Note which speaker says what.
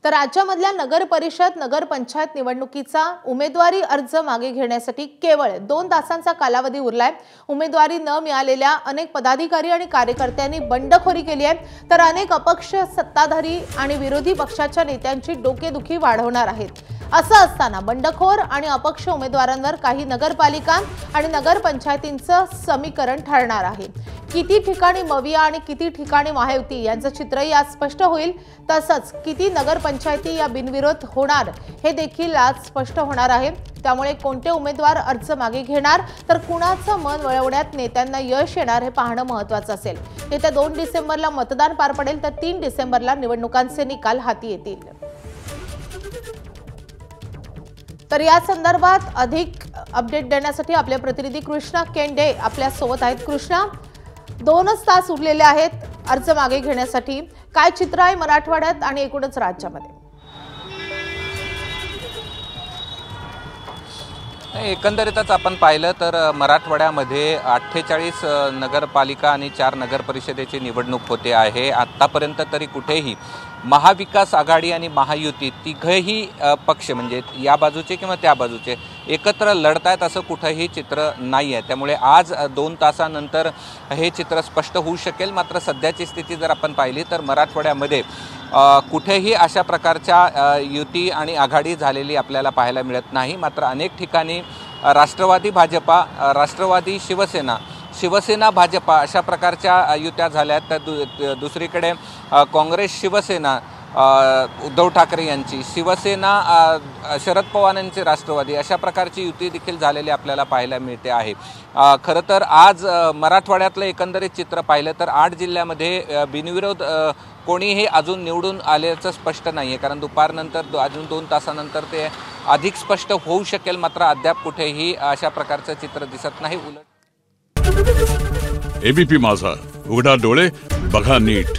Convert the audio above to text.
Speaker 1: तर राज्यामधल्या नगर परिषद नगर पंचायत निवडणुकीचा उमेदवारी अर्ज मागे घेण्यासाठी केवळ 2 तासांचा कालावधी उरलाय। उमेदवारी न मिळालेल्या अनेक पदाधिकारी आणि कार्यकर्त्यांनी बंडखोरी केली आहे, तर अनेक अपक्ष सत्ताधारी आणि विरोधी पक्षाच्या नेत्यांची डोकेदुखी वाढवणार आहेत। असं असताना बंडखोर आणि अपक्ष उमेदवारांवर काही नगरपालिका आणि नगरपंचायतींचं समीकरण ठरणार आहे। किती ठिकाणी मविया आणि किती ठिकाणी महायुती यांचं चित्र यात स्पष्ट होईल। तसंच किती नगरपंचायती या बिनविरोध होणार हे देखील आज स्पष्ट होणार आहे। त्यामुळे कोणते उमेदवार अर्ज मागे घेणार तर कुणाचं मन वळवण्यात नेत्यांना यश येणार हे पाहणं महत्त्वाचं असेल। येत्या 2 डिसेंबरला मतदान पार पडेल, तर 3 डिसेंबरला निवडणुकांचे निकाल हाती येतील। तर या संदर्भात अधिक अपडेट देण्यासाठी आपले प्रतिनिधी कृष्णा केंडे आपल्या सोबत आहेत। कृष्णा, 2च तास उरलेले आहेत अर्ज मागे घेण्यासाठी, काय चित्र आहे मराठवाड्यात आणि एकूणच राज्यामध्ये?
Speaker 2: एकंदरीतच आपण पाहिलं तर मराठवाड्यामध्ये 48 नगरपालिका आणि 4 नगर परिषदेची निवडणूक होते आहे। आतापर्यंत तरी कुठेही महाविकास आघाडी आणि महायुती तिघही पक्ष म्हणजे या बाजूचे किंवा त्या बाजूचे एकत्र लढतायत असं कुठेही चित्र नाही आहे। त्यामुळे आज 2 तासानंतर हे चित्र स्पष्ट होऊ शकेल। मात्र सध्याची स्थिती जर आपण पाहिली तर मराठवाड्यामध्ये कुठेही अशा प्रकारच्या युती आणि आघाडी झालेली आपल्याला पाहायला मिळत नाही। मात्र अनेक ठिकाणी राष्ट्रवादी भाजपा, राष्ट्रवादी शिवसेना, शिवसेना भाजपा अशा प्रकारच्या युत्या झाल्या। तर दुसरीकडे काँग्रेस शिवसेना उद्धव ठाकरे यांची, शिवसेना शरद पवार यांचे राष्ट्रवादी अशा प्रकारची युती देखील झालेली आपल्याला पाहायला मिळते आहे। खरं तर आज मराठवाड्यातलं एकंदरीत चित्र पाहिलं तर 8 जिल्ह्यामध्ये बिनविरोध कोणीही अजून निवडून आल्याचं स्पष्ट नाही आहे, कारण दुपारनंतर अजून 2 तासानंतर ते अधिक स्पष्ट होऊ शकेल। मात्र अद्याप कुठेही अशा प्रकारचं चित्र दिसत नाही।
Speaker 3: एबीपी माझा, उघडा डोळे बघा नीट।